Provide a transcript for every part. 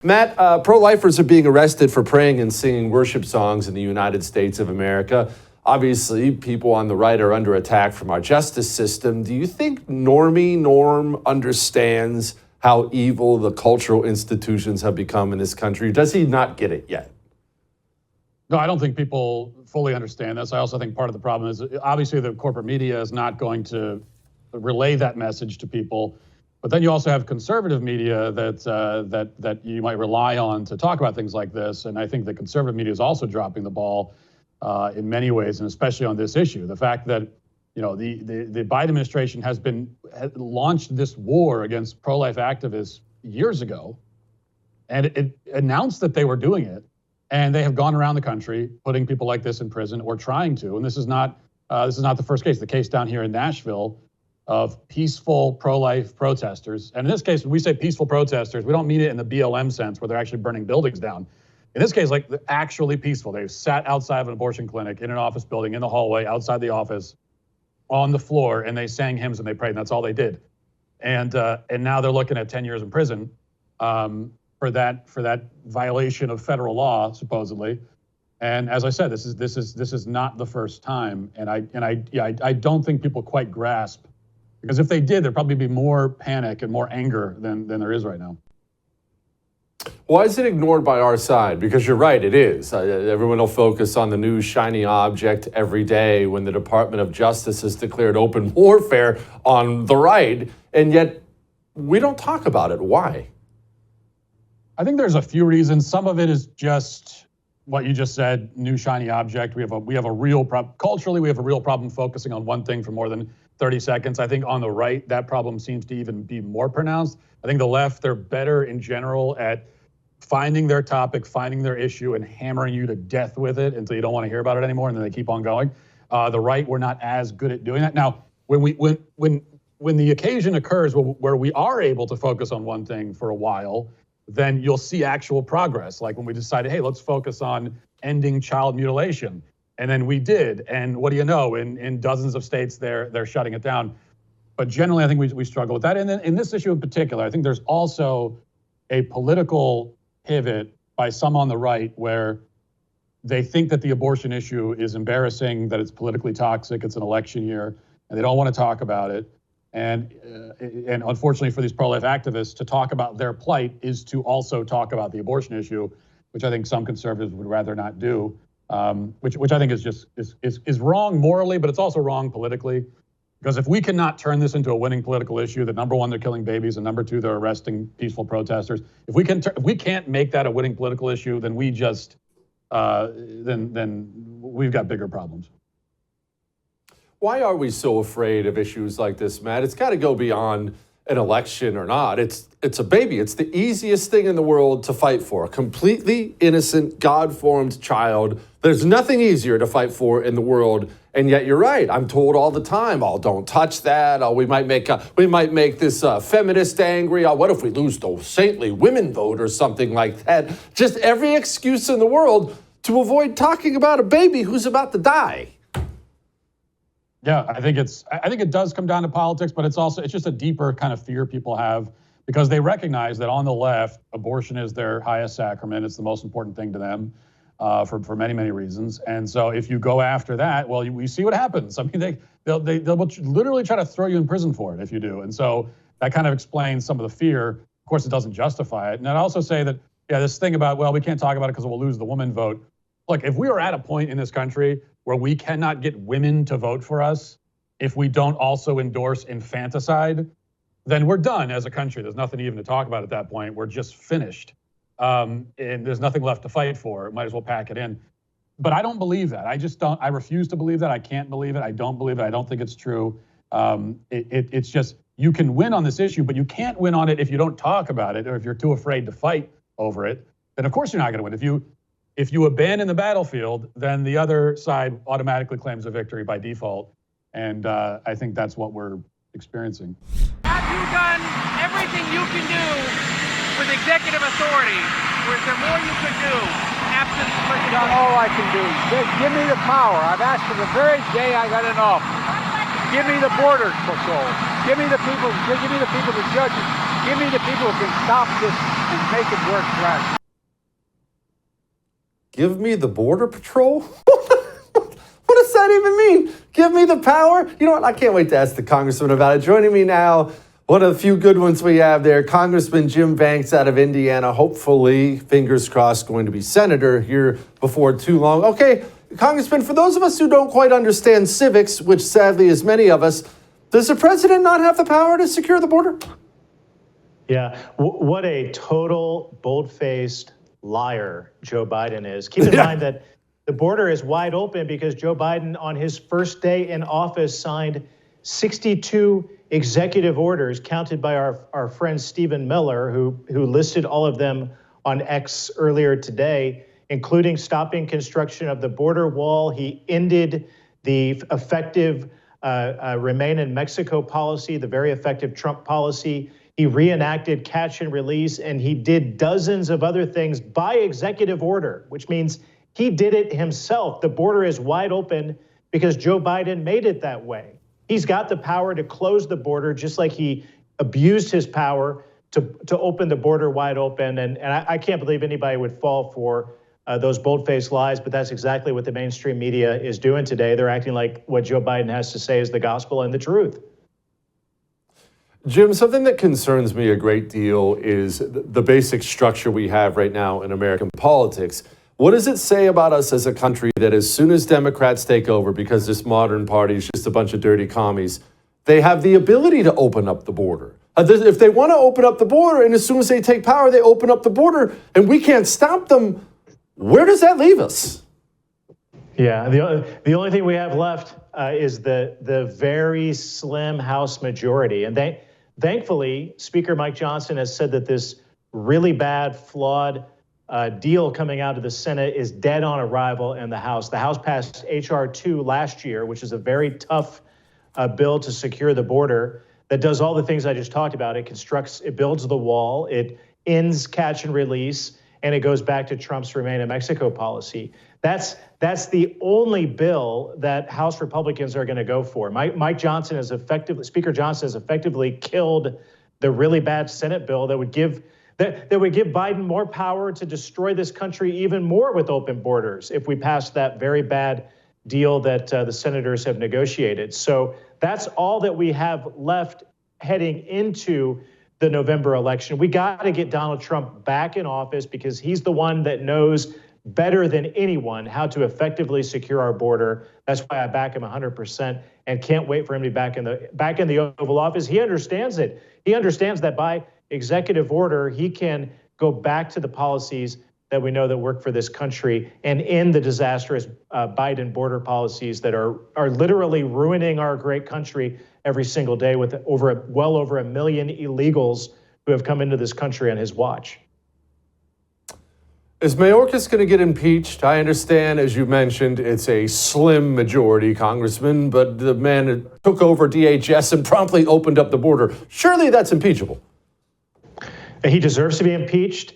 Matt, pro-lifers are being arrested for praying and singing worship songs in the United States of America. Obviously, people on the right are under attack from our justice system. Do you think Norm understands how evil the cultural institutions have become in this country? Does he not get it yet? No, I don't think people fully understand this. I also think part of the problem is obviously the corporate media is not going to relay that message to people. But then you also have conservative media that you might rely on to talk about things like this. And I think the conservative media is also dropping the ball in many ways, and especially on this issue. The fact that the Biden administration has launched this war against pro-life activists years ago, and it announced that they were doing it, and they have gone around the country putting people like this in prison or trying to. And this is not the first case. The case down here in Nashville of peaceful pro-life protesters. And in this case, when we say peaceful protesters, we don't mean it in the BLM sense where they're actually burning buildings down. In this case, like actually peaceful. They've sat outside of an abortion clinic, in an office building, in the hallway, outside the office, on the floor, and they sang hymns and they prayed, and that's all they did. And now they're looking at 10 years in prison for that violation of federal law, supposedly. And as I said, this is not the first time. And I don't think people quite grasp. Because if they did, there'd probably be more panic and more anger than there is right now. Why is it ignored by our side? Because you're right, it is. Everyone will focus on the new shiny object every day when the Department of Justice has declared open warfare on the right, and yet we don't talk about it. Why? I think there's a few reasons. Some of it is just what you just said, new shiny object. We have a real problem. Culturally, we have a real problem focusing on one thing for more than 30 seconds. I think on the right, that problem seems to even be more pronounced. I think the left, they're better in general at finding their topic, finding their issue, and hammering you to death with it until you don't want to hear about it anymore, and then they keep on going. The right, we're not as good at doing that. Now, when the occasion occurs where we are able to focus on one thing for a while, then you'll see actual progress. Like when we decided, hey, let's focus on ending child mutilation. And then we did. And what do you know? In dozens of states, they're shutting it down. But generally, I think we struggle with that. And then in this issue in particular, I think there's also a political pivot by some on the right where they think that the abortion issue is embarrassing, that it's politically toxic, it's an election year, and they don't want to talk about it. And unfortunately for these pro-life activists, to talk about their plight is to also talk about the abortion issue, which I think some conservatives would rather not do. Which I think is wrong morally, but it's also wrong politically. Because if we cannot turn this into a winning political issue, that number one, they're killing babies, and number two, they're arresting peaceful protesters. If we can't make that a winning political issue, then we just then we've got bigger problems. Why are we so afraid of issues like this, Matt? It's got to go beyond an election or not. It's a baby. It's the easiest thing in the world to fight for. A completely innocent, God-formed child. There's nothing easier to fight for in the world. And yet you're right. I'm told all the time, oh, don't touch that. Oh, we might make this feminist angry. Oh, what if we lose the saintly women vote or something like that? Just every excuse in the world to avoid talking about a baby who's about to die. Yeah, I think it does come down to politics, but it's just a deeper kind of fear people have because they recognize that on the left, abortion is their highest sacrament. It's the most important thing to them for many, many reasons. And so if you go after that, well, we see what happens. I mean, they'll literally try to throw you in prison for it if you do. And so that kind of explains some of the fear. Of course, it doesn't justify it. And I'd also say that, yeah, this thing about, well, we can't talk about it because we'll lose the woman vote. Look, if we are at a point in this country where we cannot get women to vote for us, if we don't also endorse infanticide, then we're done as a country. There's nothing even to talk about at that point. We're just finished. And there's nothing left to fight for. Might as well pack it in. But I don't believe that. I refuse to believe that. I can't believe it. I don't believe it. I don't think it's true. It's just, you can win on this issue, but you can't win on it if you don't talk about it or if you're too afraid to fight over it. Then of course you're not gonna win. If you abandon the battlefield, then the other side automatically claims a victory by default. And I think that's what we're experiencing. Have you done everything you can do with executive authority? Or is there more you could do absent legislation? Not all I can do. Give me the power. I've asked for the very day I got in office. Give me the border patrol. Give me the people, the judges. Give me the people who can stop this and make it work right. Give me the Border Patrol? What does that even mean? Give me the power? You know what? I can't wait to ask the congressman about it. Joining me now, one of the few good ones we have there, Congressman Jim Banks out of Indiana. Hopefully, fingers crossed, going to be senator here before too long. Okay, Congressman, for those of us who don't quite understand civics, which sadly is many of us, does the president not have the power to secure the border? Yeah, what a total bold-faced liar Joe Biden is. Keep in mind that the border is wide open because Joe Biden, on his first day in office, signed 62 executive orders, counted by our friend Stephen Miller, who listed all of them on X earlier today, including stopping construction of the border wall. He ended the effective Remain in Mexico policy, the very effective Trump policy. He reenacted catch and release, and he did dozens of other things by executive order, which means he did it himself. The border is wide open because Joe Biden made it that way. He's got the power to close the border, just like he abused his power to open the border wide open. And I can't believe anybody would fall for those bold-faced lies, but that's exactly what the mainstream media is doing today. They're acting like what Joe Biden has to say is the gospel and the truth. Jim, something that concerns me a great deal is the basic structure we have right now in American politics. What does it say about us as a country that as soon as Democrats take over, because this modern party is just a bunch of dirty commies, they have the ability to open up the border? If they want to open up the border, and as soon as they take power, they open up the border, and we can't stop them, where does that leave us? Yeah, the only thing we have left is the very slim House majority. And thankfully, Speaker Mike Johnson has said that this really bad, flawed deal coming out of the Senate is dead on arrival in the House. The House passed H.R. 2 last year, which is a very tough bill to secure the border that does all the things I just talked about. It builds the wall, it ends catch and release, and it goes back to Trump's Remain in Mexico policy. That's the only bill that House Republicans are going to go for. Speaker Johnson has effectively killed the really bad Senate bill that would give Biden more power to destroy this country even more with open borders if we pass that very bad deal that the senators have negotiated. So that's all that we have left heading into the November election. We got to get Donald Trump back in office because he's the one that knows better than anyone how to effectively secure our border. That's why I back him 100% and can't wait for him to be back in the Oval Office. He understands it. He understands that by executive order, he can go back to the policies that we know that work for this country and end the disastrous Biden border policies that are literally ruining our great country every single day with well over 1 million illegals who have come into this country on his watch. Is Mayorkas going to get impeached? I understand, as you mentioned, it's a slim majority, Congressman, but the man took over DHS and promptly opened up the border. Surely that's impeachable. He deserves to be impeached.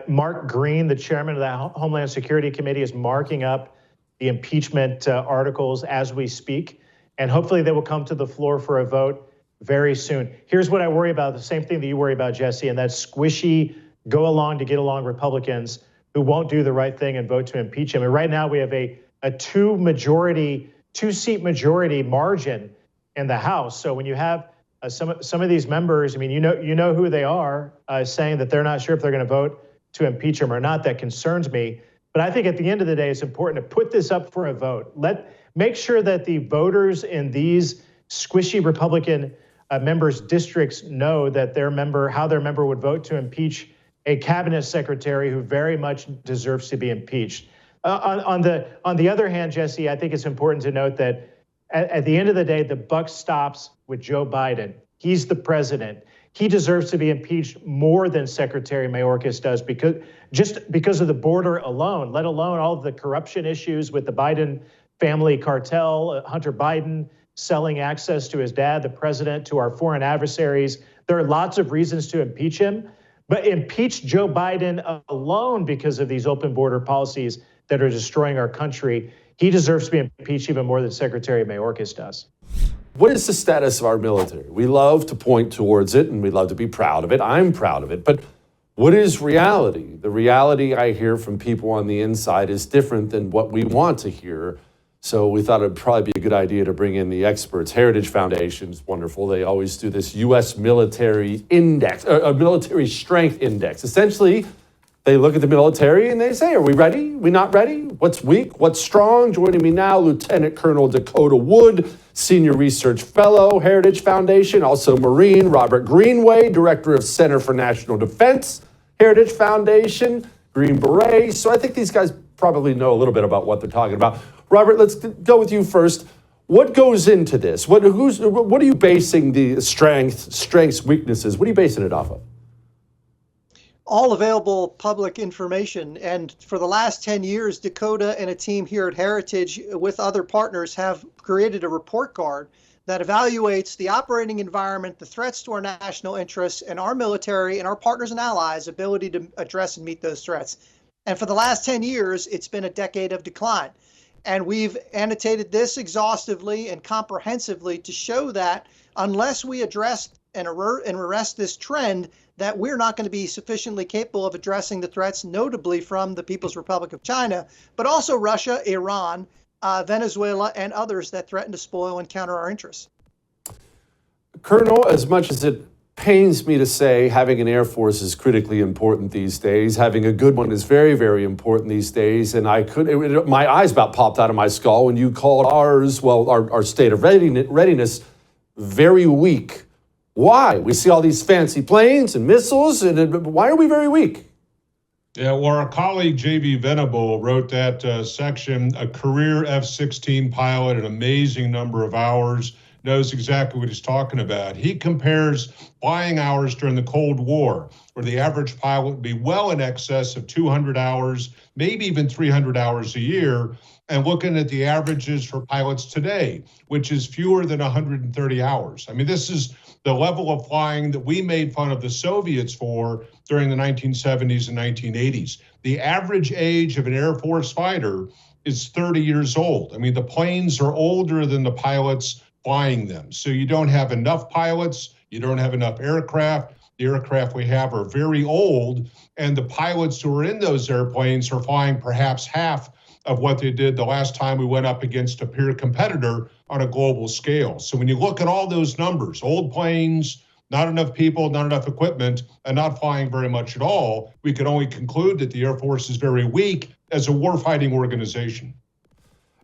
Mark Green, the chairman of the Homeland Security Committee, is marking up the impeachment articles as we speak, and hopefully they will come to the floor for a vote very soon. Here's what I worry about, the same thing that you worry about, Jesse, and that's squishy, go along to get along Republicans who won't do the right thing and vote to impeach him. And right now we have a two-seat majority margin in the House. So when you have some of these members, I mean, you know who they are, saying that they're not sure if they're going to vote to impeach him or not. That concerns me. But I think at the end of the day, it's important to put this up for a vote. Make sure that the voters in these squishy Republican members' districts know that how their member would vote to impeach a cabinet secretary who very much deserves to be impeached. On the other hand, Jesse, I think it's important to note that at the end of the day, the buck stops with Joe Biden. He's the president. He deserves to be impeached more than Secretary Mayorkas does because of the border alone, let alone all of the corruption issues with the Biden family cartel, Hunter Biden selling access to his dad, the president, to our foreign adversaries. There are lots of reasons to impeach him, but impeach Joe Biden alone because of these open border policies that are destroying our country. He deserves to be impeached even more than Secretary Mayorkas does. What is the status of our military? We love to point towards it and we love to be proud of it. I'm proud of it. But what is reality? The reality I hear from people on the inside is different than what we want to hear. So we thought it'd probably be a good idea to bring in the experts. Heritage Foundation is wonderful. They always do this U.S. military index, a military strength index. Essentially, they look at the military and they say, are we ready? We not ready? What's weak? What's strong? Joining me now, Lieutenant Colonel Dakota Wood, Senior Research Fellow, Heritage Foundation, also Marine, Robert Greenway, Director of Center for National Defense, Heritage Foundation, Green Beret. So I think these guys probably know a little bit about what they're talking about. Robert, let's go with you first. What goes into this? What are you basing the strengths, weaknesses? What are you basing it off of? All available public information. And for the last 10 years, Dakota and a team here at Heritage with other partners have created a report card that evaluates the operating environment, the threats to our national interests, and our military and our partners and allies' ability to address and meet those threats. And for the last 10 years, it's been a decade of decline. And we've annotated this exhaustively and comprehensively to show that unless we address and arrest this trend, that we're not going to be sufficiently capable of addressing the threats, notably from the People's Republic of China, but also Russia, Iran, Venezuela, and others that threaten to spoil and counter our interests. Colonel, as much as it pains me to say having an Air Force is critically important these days, having a good one is very, very important these days, and my eyes about popped out of my skull when you called our state of readiness very weak. Why? We see all these fancy planes and missiles, and why are we very weak? Yeah, well, our colleague J.B. Venable wrote that section, a career F-16 pilot, an amazing number of hours, knows exactly what he's talking about. He compares flying hours during the Cold War, where the average pilot would be well in excess of 200 hours, maybe even 300 hours a year, and looking at the averages for pilots today, which is fewer than 130 hours. I mean, this is the level of flying that we made fun of the Soviets for during the 1970s and 1980s. The average age of an Air Force fighter is 30 years old. I mean, the planes are older than the pilots flying them. So you don't have enough pilots, you don't have enough aircraft. The aircraft we have are very old, and the pilots who are in those airplanes are flying perhaps half of what they did the last time we went up against a peer competitor on a global scale. So when you look at all those numbers, old planes, not enough people, not enough equipment, and not flying very much at all, we can only conclude that the Air Force is very weak as a warfighting organization.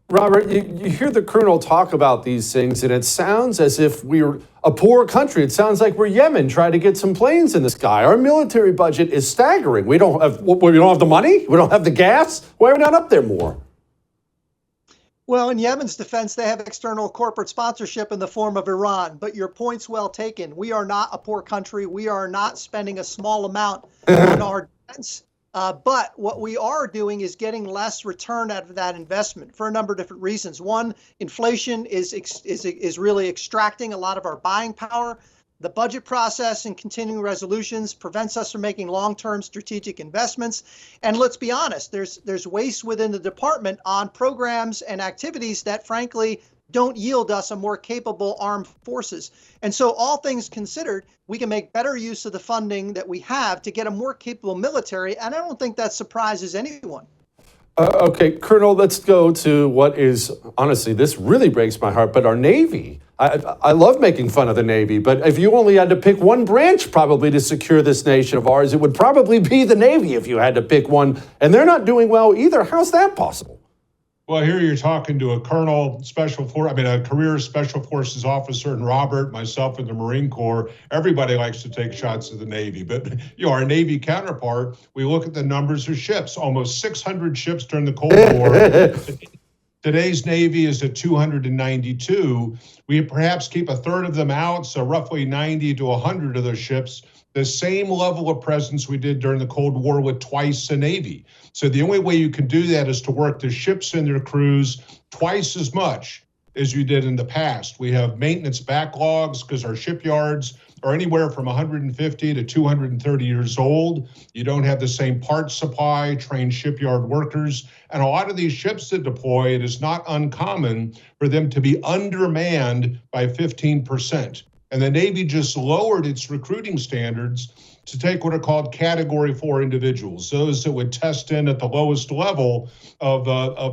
Robert, you hear the Colonel talk about these things, and it sounds as if we're a poor country. It sounds like we're Yemen trying to get some planes in the sky. Our military budget is staggering. We don't have the money. We don't have the gas. Why are we not up there more? Well, in Yemen's defense, they have external corporate sponsorship in the form of Iran. But your point's well taken. We are not a poor country. We are not spending a small amount on our defense. But what we are doing is getting less return out of that investment for a number of different reasons. One, inflation is really extracting a lot of our buying power. The budget process and continuing resolutions prevents us from making long-term strategic investments. And let's be honest, there's waste within the department on programs and activities that, frankly, don't yield us a more capable armed forces. And so all things considered, we can make better use of the funding that we have to get a more capable military. And I don't think that surprises anyone. Okay, Colonel, let's go to what is, honestly, this really breaks my heart, but our Navy. I love making fun of the Navy, but if you only had to pick one branch probably to secure this nation of ours, it would probably be the Navy if you had to pick one. And they're not doing well either. How's that possible? Well, here you're talking to a career special forces officer, and Robert, myself, and the Marine Corps. Everybody likes to take shots at the Navy, but our Navy counterpart, we look at the numbers of ships, almost 600 ships during the Cold War. Today's Navy is at 292. We perhaps keep a third of them out, so roughly 90 to 100 of those ships, the same level of presence we did during the Cold War with twice the Navy. So the only way you can do that is to work the ships and their crews twice as much as you did in the past. We have maintenance backlogs because our shipyards are anywhere from 150 to 230 years old. You don't have the same parts supply, trained shipyard workers, and a lot of these ships that deploy, it is not uncommon for them to be undermanned by 15%. And the Navy just lowered its recruiting standards to take what are called Category 4 individuals, those that would test in at the lowest level of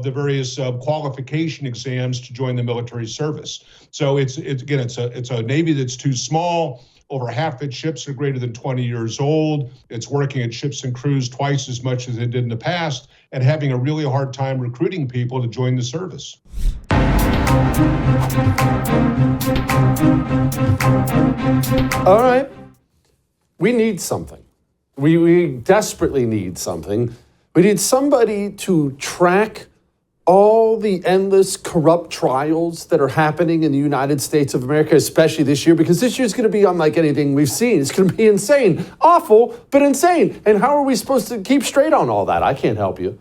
the various qualification exams to join the military service. So it's a Navy that's too small. Over half its ships are greater than 20 years old. It's working at ships and crews twice as much as it did in the past, and having a really hard time recruiting people to join the service. All right. We need something. We desperately need something. We need somebody to track all the endless corrupt trials that are happening in the United States of America, especially this year, because this year's going to be unlike anything we've seen. It's going to be insane. Awful, but insane. And how are we supposed to keep straight on all that? I can't help you.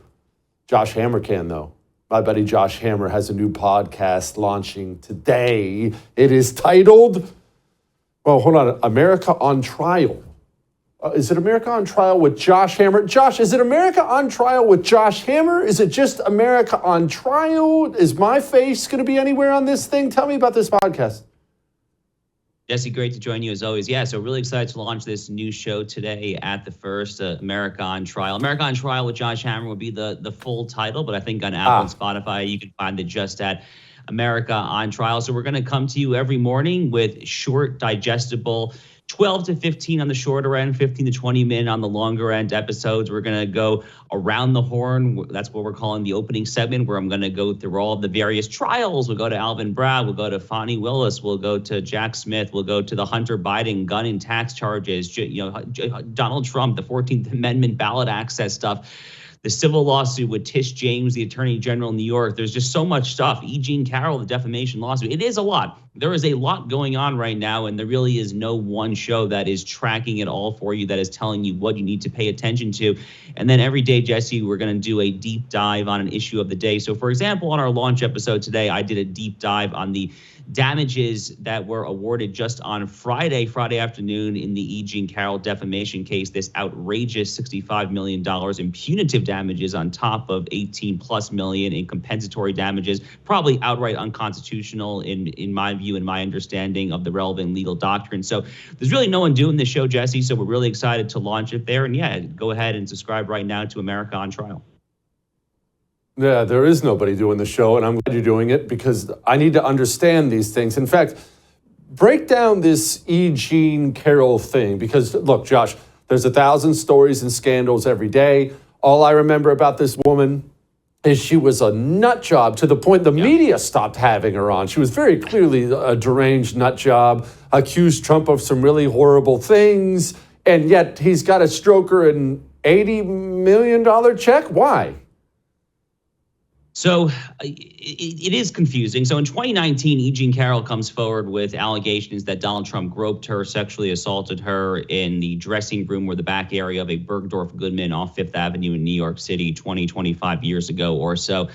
Josh Hammer can, though. My buddy Josh Hammer has a new podcast launching today. It is titled, well, hold on, America on Trial. Is it America on Trial with Josh Hammer? Josh, is it America on Trial with Josh Hammer? Is it just America on Trial? Is my face going to be anywhere on this thing? Tell me about this podcast. Jesse, great to join you as always. Yeah, so really excited to launch this new show today at the first, America on Trial. America on Trial with Josh Hammer would be the full title, but I think on Apple and Spotify, you can find it just at America on Trial. So we're going to come to you every morning with short, digestible 12 to 15 on the shorter end, 15 to 20 minute on the longer end episodes. We're going to go around the horn. That's what we're calling the opening segment, where I'm going to go through all of the various trials. We'll go to Alvin Bragg. We'll go to Fani Willis. We'll go to Jack Smith. We'll go to the Hunter Biden gun and tax charges, Donald Trump, the 14th Amendment ballot access stuff, the civil lawsuit with Tish James, the Attorney General in New York. There's just so much stuff. E. Jean Carroll, the defamation lawsuit. It is a lot. There is a lot going on right now, and there really is no one show that is tracking it all for you, that is telling you what you need to pay attention to. And then every day, Jesse, we're going to do a deep dive on an issue of the day. So, for example, on our launch episode today, I did a deep dive on the damages that were awarded just on Friday afternoon in the E. Jean Carroll defamation case, this outrageous $65 million in punitive damages on top of 18 plus million in compensatory damages, probably outright unconstitutional in my view and my understanding of the relevant legal doctrine. So there's really no one doing this show, Jesse, so we're really excited to launch it there. And yeah, go ahead and subscribe right now to America on Trial. Yeah, there is nobody doing the show, and I'm glad you're doing it because I need to understand these things. In fact, break down this E. Jean Carroll thing because, look, Josh, there's 1,000 stories and scandals every day. All I remember about this woman is she was a nut job to the point the media stopped having her on. She was very clearly a deranged nut job, accused Trump of some really horrible things, and yet he's got to stroke her an $80 million check? Why? So it is confusing. So in 2019, E. Jean Carroll comes forward with allegations that Donald Trump groped her, sexually assaulted her in the dressing room or the back area of a Bergdorf Goodman off Fifth Avenue in New York City 25 years ago or so.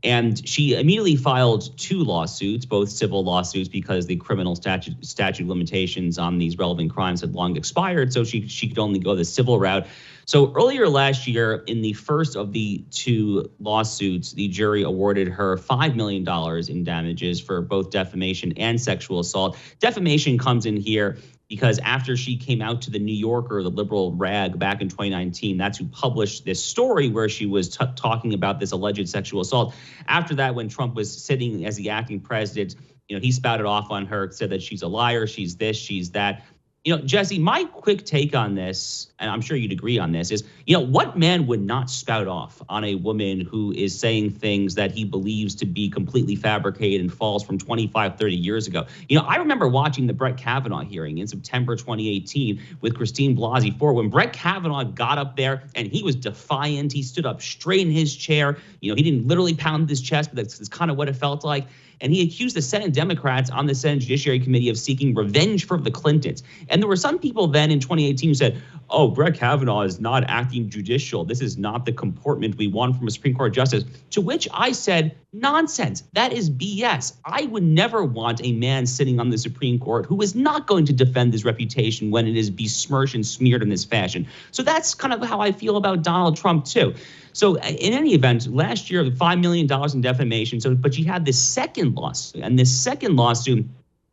And she immediately filed 2 lawsuits, both civil lawsuits, because the criminal statute limitations on these relevant crimes had long expired. So she could only go the civil route. So earlier last year, in the first of the 2 lawsuits, the jury awarded her $5 million in damages for both defamation and sexual assault. Defamation comes in here because after she came out to the New Yorker, the liberal rag, back in 2019, that's who published this story where she was talking about this alleged sexual assault. After that, when Trump was sitting as the acting president, he spouted off on her, said that she's a liar, she's this, she's that. Jesse, my quick take on this, and I'm sure you'd agree on this, is, what man would not spout off on a woman who is saying things that he believes to be completely fabricated and false from 25, 30 years ago? I remember watching the Brett Kavanaugh hearing in September 2018 with Christine Blasey Ford, when Brett Kavanaugh got up there and he was defiant. He stood up straight in his chair. He didn't literally pound his chest, but that's kind of what it felt like. And he accused the Senate Democrats on the Senate Judiciary Committee of seeking revenge for the Clintons. And there were some people then in 2018 who said, oh, Brett Kavanaugh is not acting judicial. This is not the comportment we want from a Supreme Court justice. To which I said, nonsense. That is BS. I would never want a man sitting on the Supreme Court who is not going to defend his reputation when it is besmirched and smeared in this fashion. So that's kind of how I feel about Donald Trump, too. So in any event, last year, $5 million in defamation. But you had this second lawsuit, and this second lawsuit,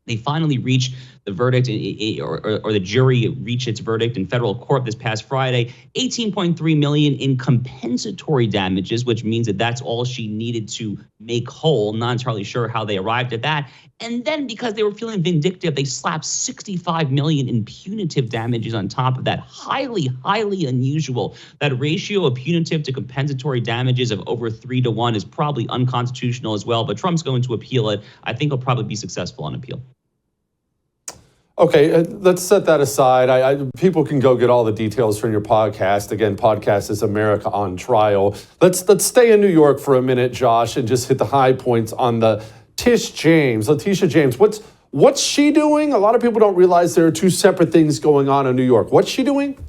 they finally reached the verdict, or the jury reached its verdict in federal court this past Friday, $18.3 million in compensatory damages, which means that that's all she needed to make whole. Not entirely sure how they arrived at that. And then because they were feeling vindictive, they slapped $65 million in punitive damages on top of that. Highly, highly unusual. That ratio of punitive to compensatory damages of over 3-to-1 is probably unconstitutional as well, but Trump's going to appeal it. I think he'll probably be successful on appeal. Okay, let's set that aside. People can go get all the details from your podcast. Again, podcast is America on Trial. Let's stay in New York for a minute, Josh, and just hit the high points on the Letitia James. What's she doing? A lot of people don't realize there are two separate things going on in New York. What's she doing?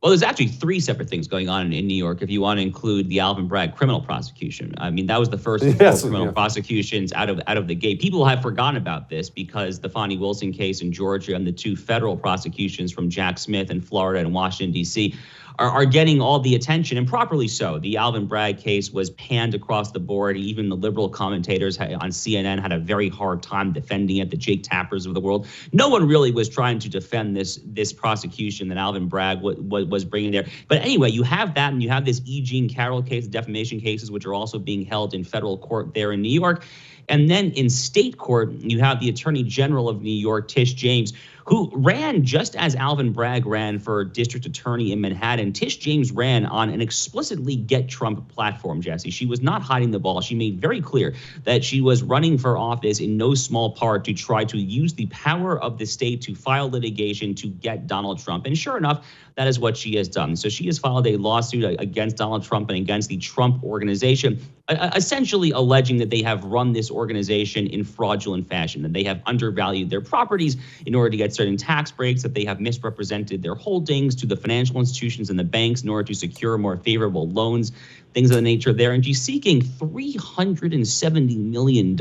Well, there's actually three separate things going on in New York, if you want to include the Alvin Bragg criminal prosecution. I mean, that was the first criminal prosecutions out of the gate. People have forgotten about this because the Fonnie Wilson case in Georgia and the two federal prosecutions from Jack Smith in Florida and Washington, D.C. are getting all the attention, and properly so. The Alvin Bragg case was panned across the board. Even the liberal commentators on CNN had a very hard time defending it, the Jake Tappers of the world. No one really was trying to defend this prosecution that Alvin Bragg was bringing there. But anyway, you have that, and you have this E. Jean Carroll case, defamation cases, which are also being held in federal court there in New York. And then in state court, you have the Attorney General of New York, Tish James, who ran just as Alvin Bragg ran for district attorney in Manhattan. Tish James ran on an explicitly Get Trump platform, Jesse. She was not hiding the ball. She made very clear that she was running for office in no small part to try to use the power of the state to file litigation to get Donald Trump. And sure enough, that is what she has done. So she has filed a lawsuit against Donald Trump and against the Trump Organization, essentially alleging that they have run this organization in fraudulent fashion, that they have undervalued their properties in order to get certain tax breaks, that they have misrepresented their holdings to the financial institutions and the banks in order to secure more favorable loans, things of the nature there. And she's seeking $370 million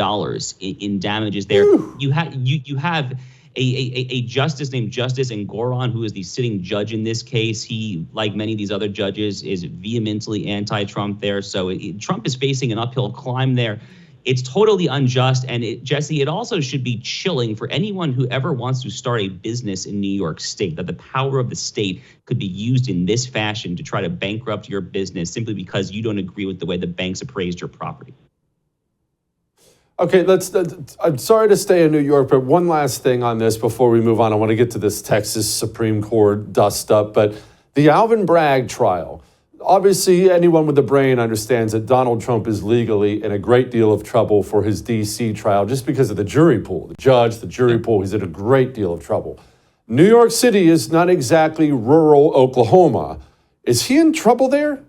in damages there. You have a justice named Justice Engoron, who is the sitting judge in this case. He, like many of these other judges, is vehemently anti-Trump there. So Trump is facing an uphill climb there. It's totally unjust. And Jesse, it also should be chilling for anyone who ever wants to start a business in New York State, that the power of the state could be used in this fashion to try to bankrupt your business simply because you don't agree with the way the banks appraised your property. Okay, I'm sorry to stay in New York, but one last thing on this before we move on. I want to get to this Texas Supreme Court dust up, but the Alvin Bragg trial. Obviously, anyone with a brain understands that Donald Trump is legally in a great deal of trouble for his D.C. trial just because of the jury pool. The judge, the jury pool, he's in a great deal of trouble. New York City is not exactly rural Oklahoma. Is he in trouble there?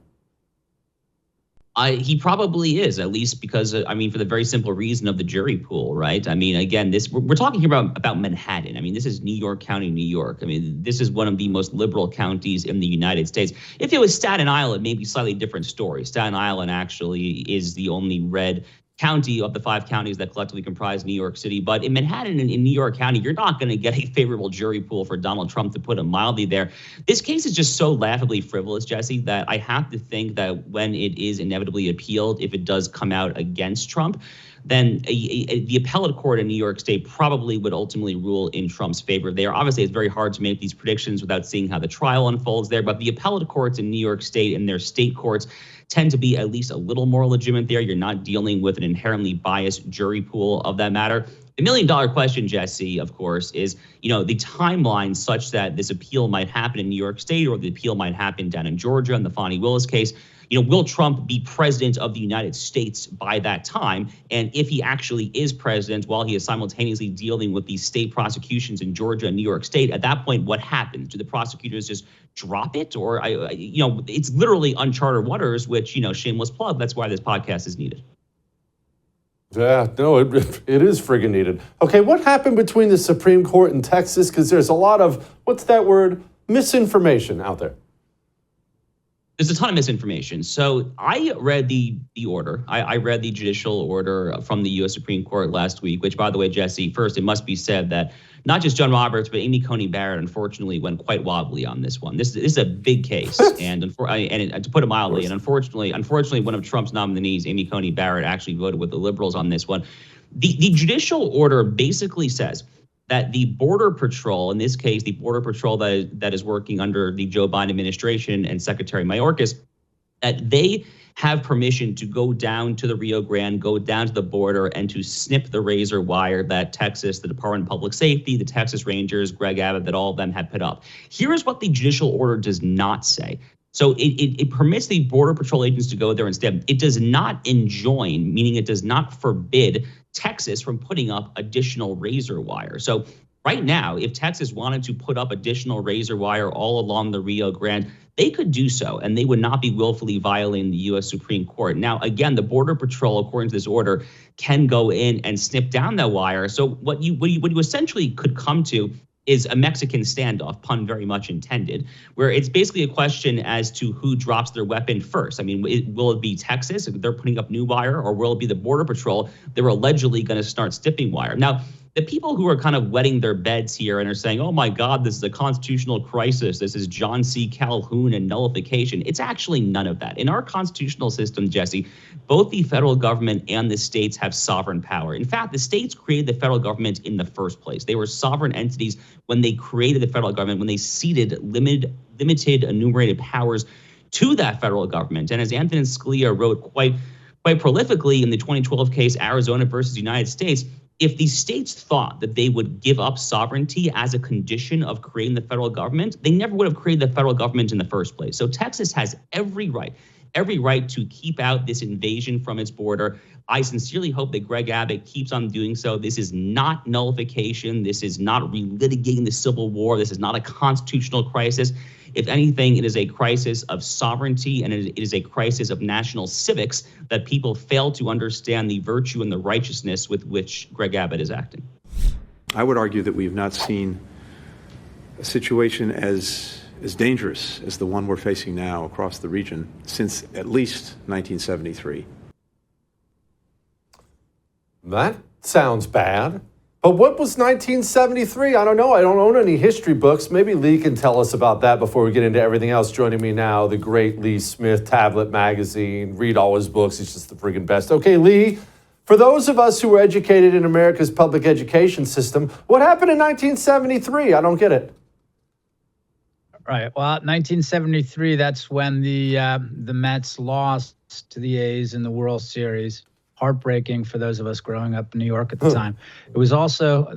He probably is, at least because, for the very simple reason of the jury pool, right? I mean, again, we're talking here about Manhattan. I mean, this is New York County, New York. I mean, this is one of the most liberal counties in the United States. If it was Staten Island, maybe slightly different story. Staten Island actually is the only red county of the 5 counties that collectively comprise New York City. But in Manhattan and in New York County, you're not going to get a favorable jury pool for Donald Trump, to put it mildly there. This case is just so laughably frivolous, Jesse, that I have to think that when it is inevitably appealed, if it does come out against Trump, then the appellate court in New York State probably would ultimately rule in Trump's favor there. Obviously, it's very hard to make these predictions without seeing how the trial unfolds there, but the appellate courts in New York State and their state courts tend to be at least a little more legitimate there. You're not dealing with an inherently biased jury pool of that matter. The $1 million question, Jesse, of course, is, the timeline such that this appeal might happen in New York State or the appeal might happen down in Georgia in the Fonnie Willis case. Will Trump be president of the United States by that time? And if he actually is president while he is simultaneously dealing with these state prosecutions in Georgia and New York State, at that point, what happens? Do the prosecutors just drop it? Or, it's literally uncharted waters, which, shameless plug, that's why this podcast is needed. Yeah, no, it is friggin' needed. Okay, what happened between the Supreme Court and Texas? Because there's a lot of, what's that word? Misinformation out there. There's a ton of misinformation. So I read the order. I read the judicial order from the U.S. Supreme Court last week, which, by the way, Jesse, first, it must be said that not just John Roberts, but Amy Coney Barrett, unfortunately, went quite wobbly on this one. This is a big case, and to put it mildly, and unfortunately, one of Trump's nominees, Amy Coney Barrett, actually voted with the liberals on this one. The judicial order basically says that the Border Patrol, in this case, the Border Patrol that is working under the Joe Biden administration and Secretary Mayorkas, that they have permission to go down to the Rio Grande, go down to the border, and to snip the razor wire that Texas, the Department of Public Safety, the Texas Rangers, Greg Abbott, that all of them have put up. Here is what the judicial order does not say. So it permits the Border Patrol agents to go there instead. It does not enjoin, meaning it does not forbid Texas from putting up additional razor wire. So right now, if Texas wanted to put up additional razor wire all along the Rio Grande, they could do so, and they would not be willfully violating the U.S. Supreme Court. Now, again, the Border Patrol, according to this order, can go in and snip down that wire. So what you essentially could come to is a Mexican standoff, pun very much intended, where it's basically a question as to who drops their weapon first. I mean, will it be Texas if they're putting up new wire, or will it be the Border Patrol? They're allegedly going to start snipping wire. Now, the people who are kind of wetting their beds here and are saying, oh my God, this is a constitutional crisis, this is John C. Calhoun and nullification, it's actually none of that. In our constitutional system, Jesse, both the federal government and the states have sovereign power. In fact, the states created the federal government in the first place. They were sovereign entities when they created the federal government, when they ceded limited enumerated powers to that federal government. And as Antonin Scalia wrote quite prolifically in the 2012 case, Arizona versus United States, if the states thought that they would give up sovereignty as a condition of creating the federal government, they never would have created the federal government in the first place. So Texas has every right to keep out this invasion from its border. I sincerely hope that Greg Abbott keeps on doing so. This is not nullification. This is not relitigating the Civil War. This is not a constitutional crisis. If anything, it is a crisis of sovereignty, and it is a crisis of national civics that people fail to understand the virtue and the righteousness with which Greg Abbott is acting. I would argue that we've not seen a situation as dangerous as the one we're facing now across the region since at least 1973. That sounds bad. But what was 1973? I don't know. I don't own any history books. Maybe Lee can tell us about that before we get into everything else. Joining me now, the great Lee Smith, Tablet Magazine. Read all his books. He's just the friggin' best. Okay, Lee, for those of us who were educated in America's public education system, what happened in 1973? I don't get it. Right. Well, 1973, that's when the Mets lost to the A's in the World Series. Heartbreaking for those of us growing up in New York at the time. It was also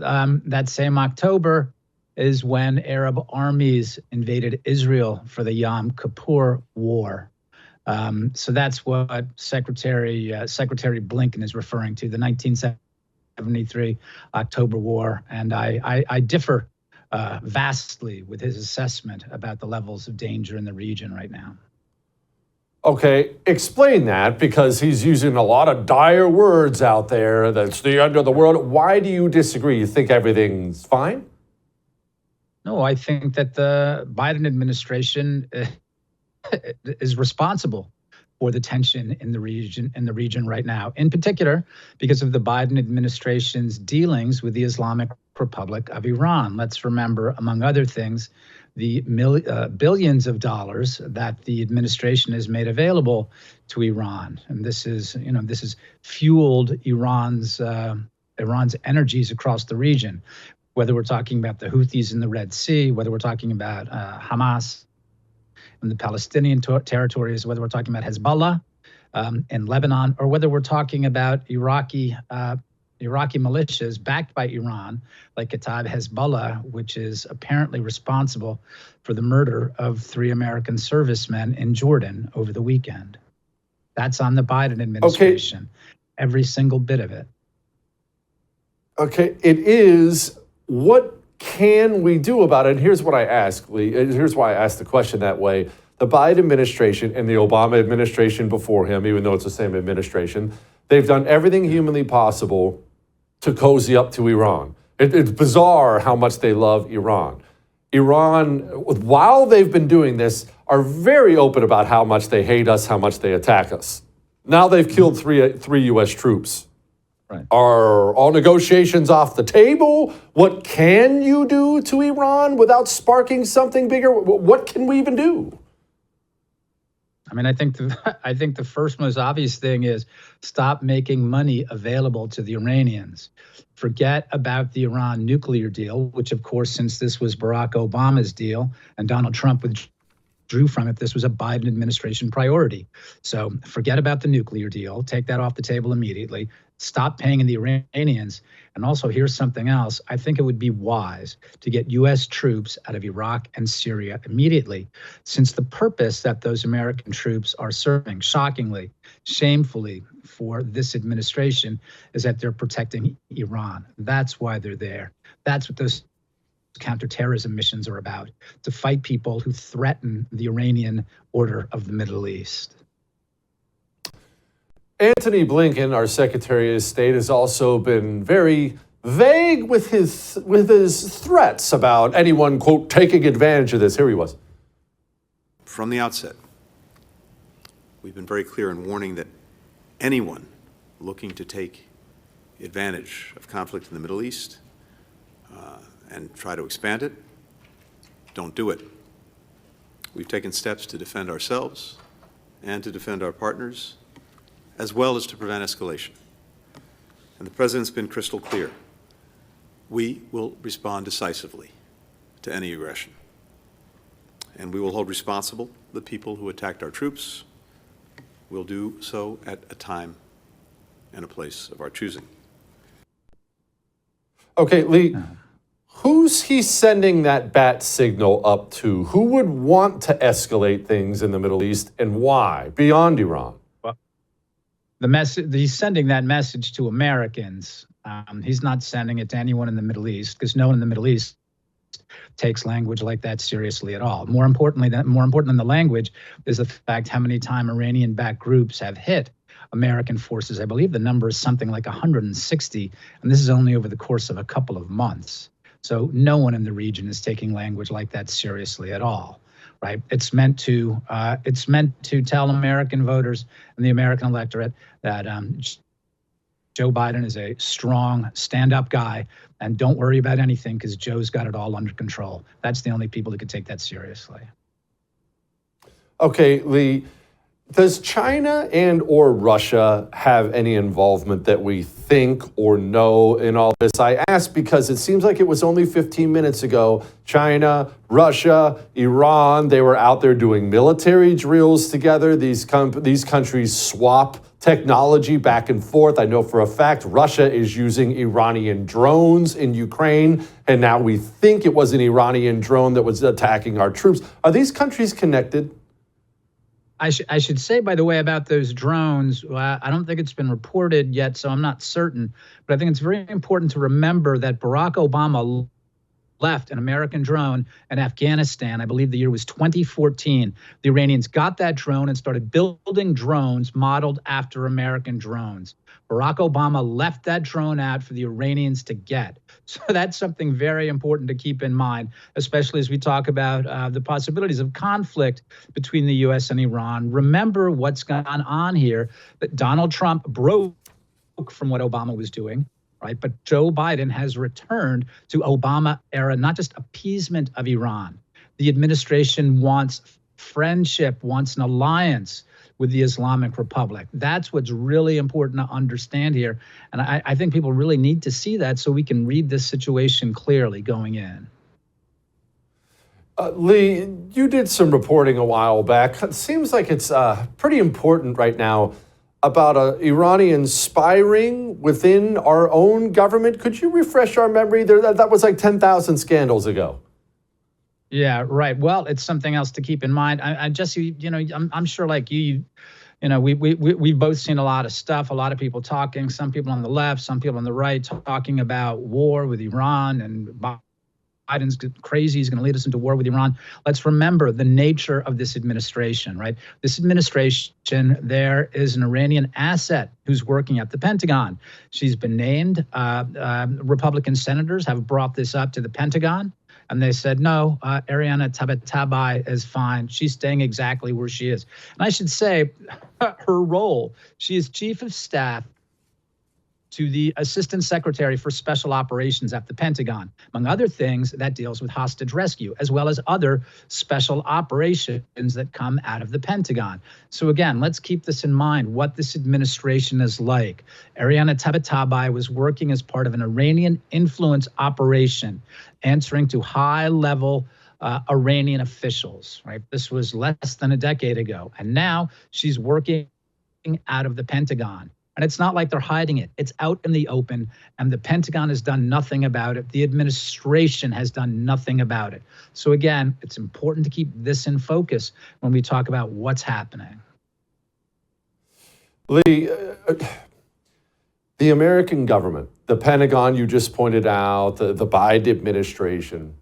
that same October is when Arab armies invaded Israel for the Yom Kippur War. So that's what Secretary Blinken is referring to, the 1973 October War. And I differ vastly with his assessment about the levels of danger in the region right now. Okay, explain that, because he's using a lot of dire words out there. That's the end of the world. Why do you disagree? You think everything's fine? No, I think that the Biden administration is responsible for the tension in the region right now, in particular because of the Biden administration's dealings with the Islamic Republic of Iran. Let's remember, among other things, the billions of dollars that the administration has made available to Iran, and this is fueled Iran's energies across the region. Whether we're talking about the Houthis in the Red Sea, whether we're talking about Hamas in the Palestinian territories, whether we're talking about Hezbollah in Lebanon, or whether we're talking about Iraqi militias backed by Iran, like Kataib Hezbollah, which is apparently responsible for the murder of 3 American servicemen in Jordan over the weekend. That's on the Biden administration, every single bit of it. Okay, it is. What can we do about it? And here's what I ask, Lee. Here's why I asked the question that way. The Biden administration and the Obama administration before him, even though it's the same administration, They've done everything humanly possible to cozy up to Iran. It's bizarre how much they love Iran. Iran, while they've been doing this, are very open about how much they hate us, how much they attack us. Now they've killed three U.S. troops. Right. Are all negotiations off the table? What can you do to Iran without sparking something bigger? What can we even do? I mean, I think the first most obvious thing is stop making money available to the Iranians. Forget about the Iran nuclear deal, which, of course, since this was Barack Obama's deal and Donald Trump withdrew from it, this was a Biden administration priority. So forget about the nuclear deal. Take that off the table immediately. Stop paying the Iranians. And also, here's something else. I think it would be wise to get U.S. troops out of Iraq and Syria immediately, since the purpose that those American troops are serving, shockingly, shamefully for this administration, is that they're protecting Iran. That's why they're there. That's what those counterterrorism missions are about, to fight people who threaten the Iranian order of the Middle East. Antony Blinken, our Secretary of State, has also been very vague with his threats about anyone, quote, taking advantage of this. Here he was. From the outset, we've been very clear in warning that anyone looking to take advantage of conflict in the Middle East and try to expand it, don't do it. We've taken steps to defend ourselves and to defend our partners, as well as to prevent escalation. And the President's been crystal clear. We will respond decisively to any aggression. And we will hold responsible the people who attacked our troops. We'll do so at a time and a place of our choosing. Okay, Lee, who's he sending that bat signal up to? Who would want to escalate things in the Middle East, and why, beyond Iran? He's sending that message to Americans. He's not sending it to anyone in the Middle East, because no one in the Middle East takes language like that seriously at all. More important than the language is the fact how many times Iranian-backed groups have hit American forces. I believe the number is something like 160, and this is only over the course of a couple of months. So no one in the region is taking language like that seriously at all. Right? It's meant to tell American voters and the American electorate that Joe Biden is a strong, stand-up guy, and don't worry about anything because Joe's got it all under control. That's the only people who can take that seriously. Okay, Lee, does China and or Russia have any involvement that we think or know in all this? I ask because it seems like it was only 15 minutes ago. China, Russia, Iran, they were out there doing military drills together. These countries swap technology back and forth. I know for a fact Russia is using Iranian drones in Ukraine, and now we think it was an Iranian drone that was attacking our troops. Are these countries connected? I should say, by the way, about those drones, I don't think it's been reported yet, so I'm not certain. But I think it's very important to remember that Barack Obama left an American drone in Afghanistan. I believe the year was 2014. The Iranians got that drone and started building drones modeled after American drones. Barack Obama left that drone out for the Iranians to get. So that's something very important to keep in mind, especially as we talk about the possibilities of conflict between the U.S. and Iran. Remember what's gone on here, that Donald Trump broke from what Obama was doing. Right? But Joe Biden has returned to Obama era, not just appeasement of Iran. The administration wants friendship, wants an alliance with the Islamic Republic. That's what's really important to understand here. And I think people really need to see that so we can read this situation clearly going in. Lee, you did some reporting a while back. It seems like it's pretty important right now about an Iranian spy ring within our own government. Could you refresh our memory? That was like 10,000 scandals ago. Yeah, right. Well, it's something else to keep in mind. Jesse, I'm sure like you, we've both seen a lot of stuff, a lot of people talking, some people on the left, some people on the right talking about war with Iran and Biden's crazy, he's going to lead us into war with Iran. Let's remember the nature of this administration, right? This administration, there is an Iranian asset who's working at the Pentagon. She's been named. Republican senators have brought this up to the Pentagon, and they said, no, Ariana Tabatabai is fine. She's staying exactly where she is. And I should say, her role, she is chief of staff to the Assistant Secretary for Special Operations at the Pentagon. Among other things, that deals with hostage rescue, as well as other special operations that come out of the Pentagon. So again, let's keep this in mind, what this administration is like. Ariana Tabatabai was working as part of an Iranian influence operation, answering to high-level Iranian officials, right? This was less than a decade ago. And now she's working out of the Pentagon. And it's not like they're hiding it. It's out in the open, and the Pentagon has done nothing about it. The administration has done nothing about it. So again, it's important to keep this in focus when we talk about what's happening. Lee, the American government, the Pentagon you just pointed out, the Biden administration,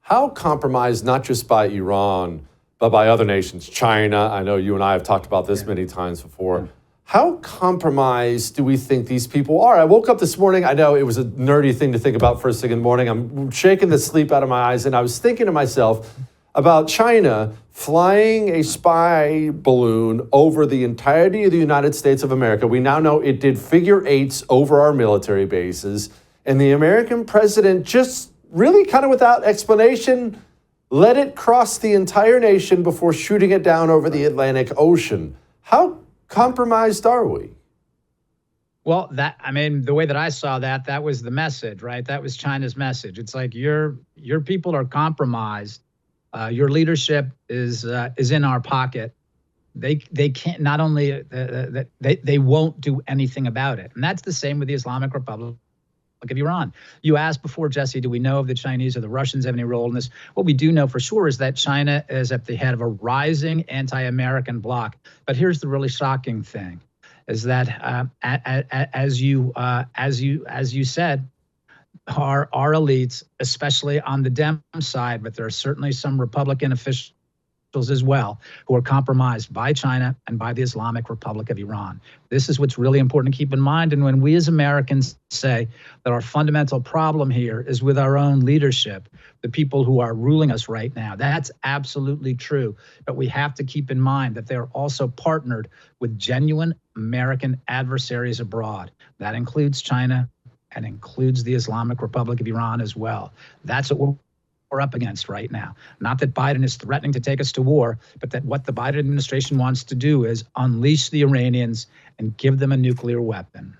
how compromised not just by Iran, but by other nations, China, I know you and I have talked about this many times before. How compromised do we think these people are? I woke up this morning, I know it was a nerdy thing to think about first thing in the morning. I'm shaking the sleep out of my eyes, and I was thinking to myself about China flying a spy balloon over the entirety of the United States of America. We now know it did figure eights over our military bases, and the American president just really kind of without explanation let it cross the entire nation before shooting it down over the Atlantic Ocean. How compromised are we? Well, the way that I saw that was the message, right? That was China's message. It's like your people are compromised. Your leadership is in our pocket. They can't, not only they won't do anything about it. And that's the same with the Islamic Republic of Iran. You asked before, Jesse, do we know if the Chinese or the Russians have any role in this? What we do know for sure is that China is at the head of a rising anti-American bloc. But here's the really shocking thing, is that as you said, our elites, especially on the Dem side, but there are certainly some Republican officials as well, who are compromised by China and by the Islamic Republic of Iran. This is what's really important to keep in mind. And when we as Americans say that our fundamental problem here is with our own leadership, the people who are ruling us right now, that's absolutely true. But we have to keep in mind that they're also partnered with genuine American adversaries abroad. That includes China and includes the Islamic Republic of Iran as well. That's what we're up against right now. Not that Biden is threatening to take us to war, but that what the Biden administration wants to do is unleash the Iranians and give them a nuclear weapon.